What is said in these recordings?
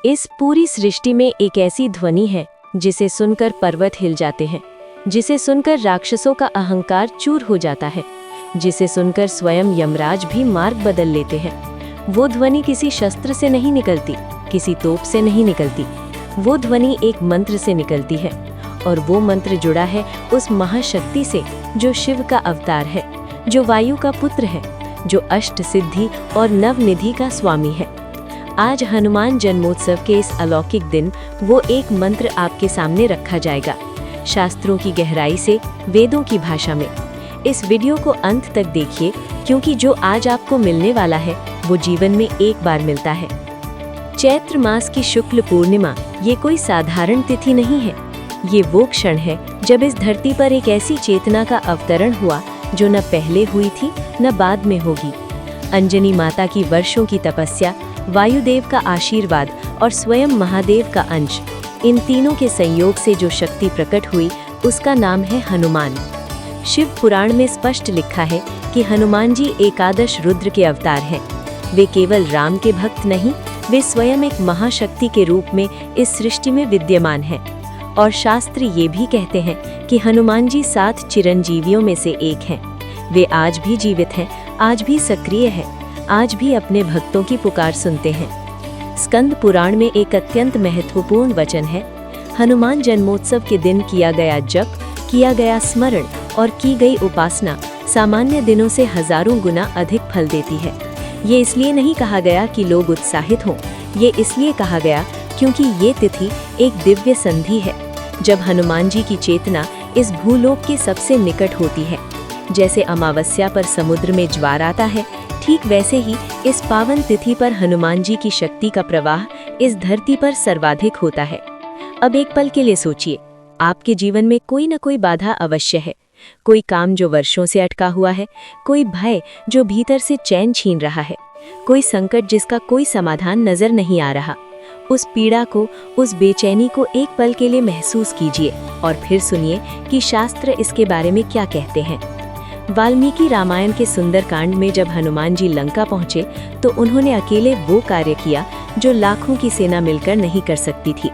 इस पूरी सृष्टि में एक ऐसी ध्वनि है जिसे सुनकर पर्वत हिल जाते हैं, जिसे सुनकर राक्षसों का अहंकार चूर हो जाता है, जिसे सुनकर स्वयं यमराज भी मार्ग बदल लेते हैं। वो ध्वनि किसी शस्त्र से नहीं निकलती, किसी तोप से नहीं निकलती। वो ध्वनि एक मंत्र से निकलती है, और वो मंत्र जुड़ा है उस महाशक्ति से जो शिव का अवतार है, जो वायु का पुत्र है, जो अष्ट सिद्धि और नवनिधि का स्वामी है। आज हनुमान जन्मोत्सव के इस अलौकिक दिन वो एक मंत्र आपके सामने रखा जाएगा, शास्त्रों की गहराई से, वेदों की भाषा में। इस वीडियो को अंत तक देखिए, क्योंकि जो आज आपको मिलने वाला है वो जीवन में एक बार मिलता है। चैत्र मास की शुक्ल पूर्णिमा ये कोई साधारण तिथि नहीं है। ये वो क्षण है जब इस धरती पर एक ऐसी चेतना का अवतरण हुआ जो न पहले हुई थी न बाद में होगी। अंजनी माता की वर्षों की तपस्या, वायुदेव का आशीर्वाद और स्वयं महादेव का अंश, इन तीनों के संयोग से जो शक्ति प्रकट हुई उसका नाम है हनुमान। शिव पुराण में स्पष्ट लिखा है कि हनुमान जी एकादश रुद्र के अवतार हैं। वे केवल राम के भक्त नहीं, वे स्वयं एक महाशक्ति के रूप में इस सृष्टि में विद्यमान हैं। और शास्त्र ये भी कहते हैं कि हनुमान जी 7 चिरंजीवियों में से एक हैं। वे आज भी जीवित हैं, आज भी सक्रिय हैं, आज भी अपने भक्तों की पुकार सुनते हैं। स्कंद पुराण में एक अत्यंत महत्वपूर्ण वचन है, हनुमान जन्मोत्सव के दिन किया गया जप, किया गया स्मरण और की गई उपासना सामान्य दिनों से हजारों गुना अधिक फल देती है। ये इसलिए नहीं कहा गया कि लोग उत्साहित हों, ये इसलिए कहा गया क्योंकि ये तिथि एक दिव्य संधि है, जब हनुमान जी की चेतना इस भूलोक के सबसे निकट होती है। जैसे अमावस्या पर समुद्र में ज्वार आता है, ठीक वैसे ही इस पावन तिथि पर हनुमान जी की शक्ति का प्रवाह इस धरती पर सर्वाधिक होता है। अब एक पल के लिए सोचिए, आपके जीवन में कोई न कोई बाधा अवश्य है। कोई काम जो वर्षों से अटका हुआ है, कोई भय जो भीतर से चैन छीन रहा है, कोई संकट जिसका कोई समाधान नजर नहीं आ रहा। उस पीड़ा को, उस बेचैनी को एक पल के लिए महसूस कीजिए और फिर सुनिए कि शास्त्र इसके बारे में क्या कहते हैं। वाल्मीकि रामायण के सुंदरकांड में जब हनुमान जी लंका पहुंचे तो उन्होंने अकेले वो कार्य किया जो लाखों की सेना मिलकर नहीं कर सकती थी।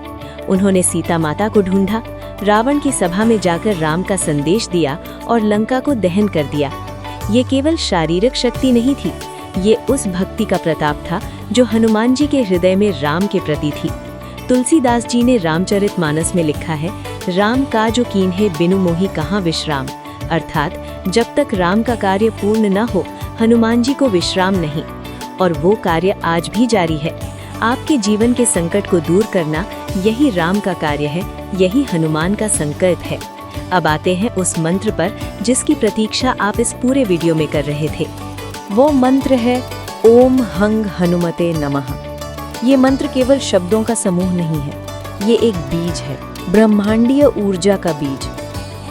उन्होंने सीता माता को ढूंढा, रावण की सभा में जाकर राम का संदेश दिया और लंका को दहन कर दिया। ये केवल शारीरिक शक्ति नहीं थी, ये उस भक्ति का प्रताप था जो हनुमान जी के हृदय में राम के प्रति थी। तुलसीदास जी ने रामचरितमानस में लिखा है, राम का जो कीन्हे बिनु मोहि कहाँ विश्राम। अर्थात जब तक राम का कार्य पूर्ण न हो, हनुमान जी को विश्राम नहीं। और वो कार्य आज भी जारी है। आपके जीवन के संकट को दूर करना यही राम का कार्य है, यही हनुमान का संकल्प है। अब आते हैं उस मंत्र पर जिसकी प्रतीक्षा आप इस पूरे वीडियो में कर रहे थे। वो मंत्र है ओम हंग हनुमते नमः। ये मंत्र केवल शब्दों का समूह नहीं है, ये एक बीज है, ब्रह्मांडीय ऊर्जा का बीज।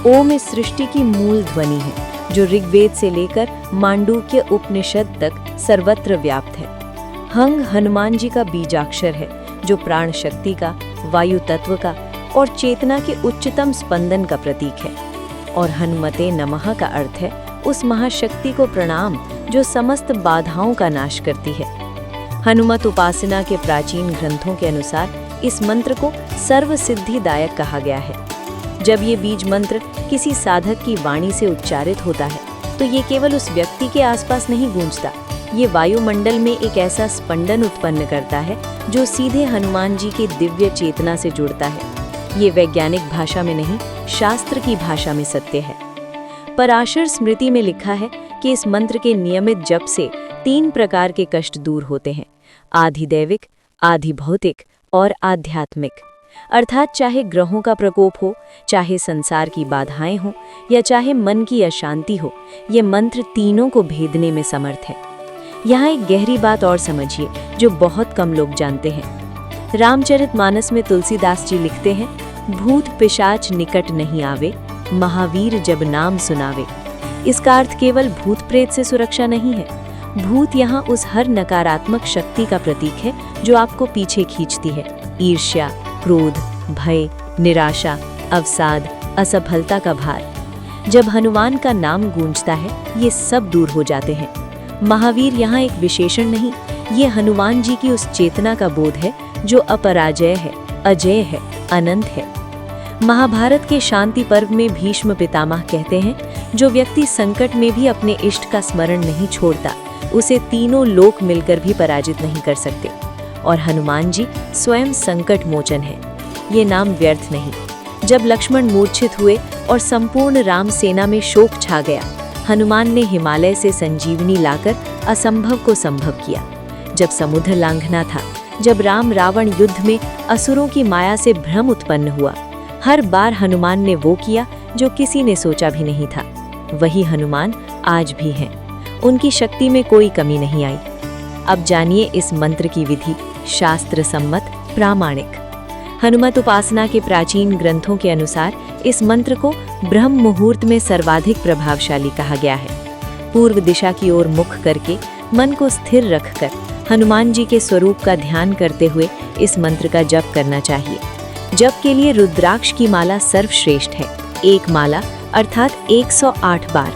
ओम इस सृष्टि की मूल ध्वनि है जो ऋग्वेद से लेकर मांडूक्य उपनिषद तक सर्वत्र व्याप्त है। हंग हनुमान जी का बीजाक्षर है जो प्राण शक्ति का, वायु तत्व का और चेतना के उच्चतम स्पंदन का प्रतीक है। और हनुमते नमः का अर्थ है उस महाशक्ति को प्रणाम जो समस्त बाधाओं का नाश करती है। हनुमत उपासना के प्राचीन ग्रंथों के अनुसार इस मंत्र को सर्व सिद्धिदायक कहा गया है। जब ये बीज मंत्र किसी साधक की वाणी से उच्चारित होता है तो ये केवल उस व्यक्ति के आसपास नहीं गूंजता, ये वायुमंडल में एक ऐसा स्पंदन उत्पन्न करता है जो सीधे हनुमान जी की दिव्य चेतना से जुड़ता है। ये वैज्ञानिक भाषा में नहीं, शास्त्र की भाषा में सत्य है। पराशर स्मृति में लिखा है कि इस मंत्र के नियमित जप से 3 प्रकार के कष्ट दूर होते हैं, आधिदैविक, आधिभौतिक और आध्यात्मिक। अर्थात चाहे ग्रहों का प्रकोप हो, चाहे संसार की बाधाएं हो या चाहे मन की अशांति हो, ये मंत्र तीनों को भेदने में समर्थ है। यहाँ एक गहरी बात और समझिए जो बहुत कम लोग जानते हैं। रामचरितमानस में तुलसीदास जी लिखते हैं, भूत पिशाच निकट नहीं आवे, महावीर जब नाम सुनावे। इसका अर्थ केवल भूत प्रेत से सुरक्षा नहीं है। भूत यहाँ उस हर नकारात्मक शक्ति का प्रतीक है जो आपको पीछे खींचती है। ईर्ष्या, क्रोध, भय, निराशा, अवसाद, असफलता का भार। जब हनुमान का नाम गूंजता है ये सब दूर हो जाते हैं। महावीर यहाँ एक विशेषण नहीं, ये हनुमान जी की उस चेतना का बोध है जो अपराजय है, अजय है, अनंत है। महाभारत के शांति पर्व में भीष्म पितामह कहते हैं, जो व्यक्ति संकट में भी अपने इष्ट का स्मरण नहीं छोड़ता, उसे तीनों लोक मिलकर भी पराजित नहीं कर सकते। और हनुमान जी स्वयं संकट मोचन है। ये नाम व्यर्थ नहीं। जब लक्ष्मण मूर्छित हुए और संपूर्ण राम सेना में शोक छा गया, हनुमान ने हिमालय से संजीवनी लाकर असंभव को संभव किया। जब समुद्र लांघना था, जब राम रावण युद्ध में असुरों की माया से भ्रम उत्पन्न हुआ, हर बार हनुमान ने वो किया जो किसी ने सोचा भी नहीं था। वही हनुमान आज भी हैं। उनकी शक्ति में कोई कमी नहीं आई। अब जानिए इस मंत्र की विधि, शास्त्र सम्मत, प्रामाणिक। हनुमत उपासना के प्राचीन ग्रंथों के अनुसार इस मंत्र को ब्रह्म मुहूर्त में सर्वाधिक प्रभावशाली कहा गया है। पूर्व दिशा की ओर मुख करके मन को स्थिर रखकर हनुमान जी के स्वरूप का ध्यान करते हुए इस मंत्र का जप करना चाहिए। जप के लिए रुद्राक्ष की माला सर्वश्रेष्ठ है। एक माला अर्थात 108 बार।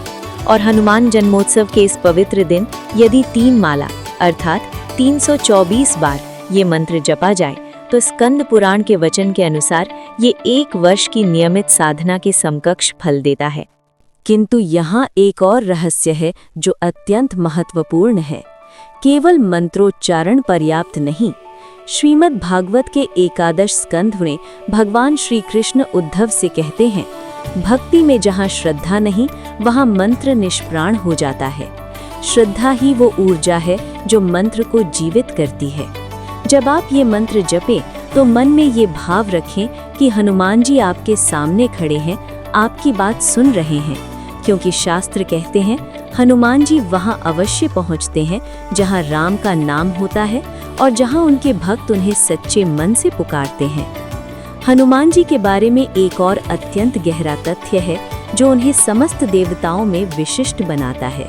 और हनुमान जन्मोत्सव के इस पवित्र दिन यदि 3 माला अर्थात 324 बार ये मंत्र जपा जाए तो स्कंद पुराण के वचन के अनुसार ये 1 वर्ष की नियमित साधना के समकक्ष फल देता है। किंतु यहाँ एक और रहस्य है जो अत्यंत महत्वपूर्ण है। केवल मंत्रोच्चारण पर्याप्त नहीं। श्रीमद् भागवत के एकादश स्कंध में भगवान श्री कृष्ण उद्धव से कहते हैं, भक्ति में जहाँ श्रद्धा नहीं वहाँ मंत्र निष्प्राण हो जाता है। श्रद्धा ही वो ऊर्जा है जो मंत्र को जीवित करती है। जब आप ये मंत्र जपें तो मन में ये भाव रखें कि हनुमान जी आपके सामने खड़े हैं, आपकी बात सुन रहे हैं। क्योंकि शास्त्र कहते हैं हनुमान जी वहाँ अवश्य पहुँचते हैं जहाँ राम का नाम होता है और जहाँ उनके भक्त उन्हें सच्चे मन से पुकारते हैं। हनुमान जी के बारे में एक और अत्यंत गहरा तथ्य है जो उन्हें समस्त देवताओं में विशिष्ट बनाता है।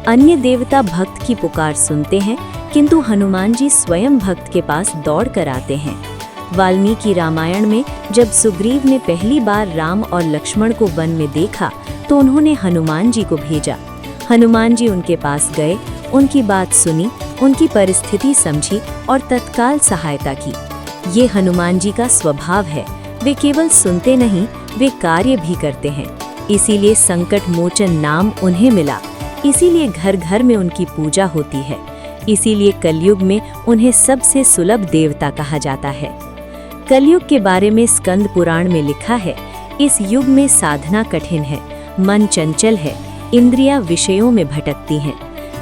अन्य देवता भक्त की पुकार सुनते हैं, किंतु हनुमान जी स्वयं भक्त के पास दौड़ कर आते हैं। वाल्मीकि रामायण में जब सुग्रीव ने पहली बार राम और लक्ष्मण को वन में देखा तो उन्होंने हनुमान जी को भेजा। हनुमान जी उनके पास गए, उनकी बात सुनी, उनकी परिस्थिति समझी और तत्काल सहायता की। ये हनुमान जी का स्वभाव है। वे केवल सुनते नहीं, वे कार्य भी करते हैं। इसीलिए संकट मोचन नाम उन्हें मिला। इसीलिए घर घर में उनकी पूजा होती है। इसीलिए कलयुग में उन्हें सबसे सुलभ देवता कहा जाता है। कलयुग के बारे में स्कंद पुराण में लिखा है, इस युग में साधना कठिन है, मन चंचल है, इंद्रियां विषयों में भटकती हैं।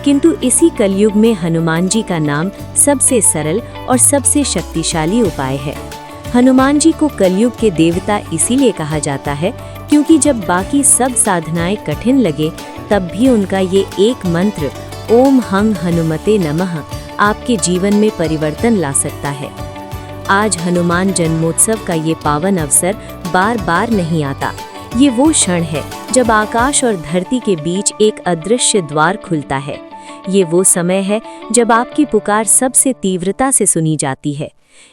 किंतु इसी कलयुग में हनुमान जी का नाम सबसे सरल और सबसे शक्तिशाली उपाय है। हनुमान जी को कलयुग के देवता इसीलिए कहा जाता है क्योंकि जब बाकी सब साधनाएं कठिन लगे तब भी उनका ये एक मंत्र ओम हंग हनुमते नमः आपके जीवन में परिवर्तन ला सकता है। आज हनुमान जन्मोत्सव का ये पावन अवसर बार बार नहीं आता। ये वो क्षण है जब आकाश और धरती के बीच एक अदृश्य द्वार खुलता है। ये वो समय है जब आपकी पुकार सबसे तीव्रता से सुनी जाती है।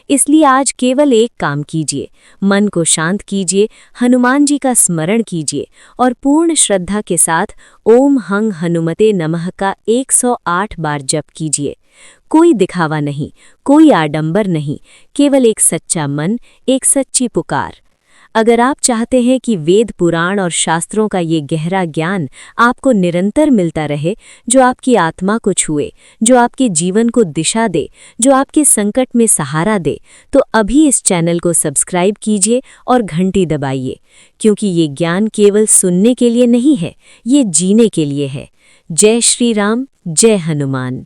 इसलिए आज केवल एक काम कीजिए, मन को शांत कीजिए, हनुमान जी का स्मरण कीजिए और पूर्ण श्रद्धा के साथ ओम हंग हनुमते नमः का 108 बार जप कीजिए। कोई दिखावा नहीं, कोई आडंबर नहीं, केवल एक सच्चा मन, एक सच्ची पुकार। अगर आप चाहते हैं कि वेद पुराण और शास्त्रों का ये गहरा ज्ञान आपको निरंतर मिलता रहे, जो आपकी आत्मा को छुए, जो आपके जीवन को दिशा दे, जो आपके संकट में सहारा दे, तो अभी इस चैनल को सब्सक्राइब कीजिए और घंटी दबाइए, क्योंकि ये ज्ञान केवल सुनने के लिए नहीं है, ये जीने के लिए है। जय श्री राम, जय हनुमान।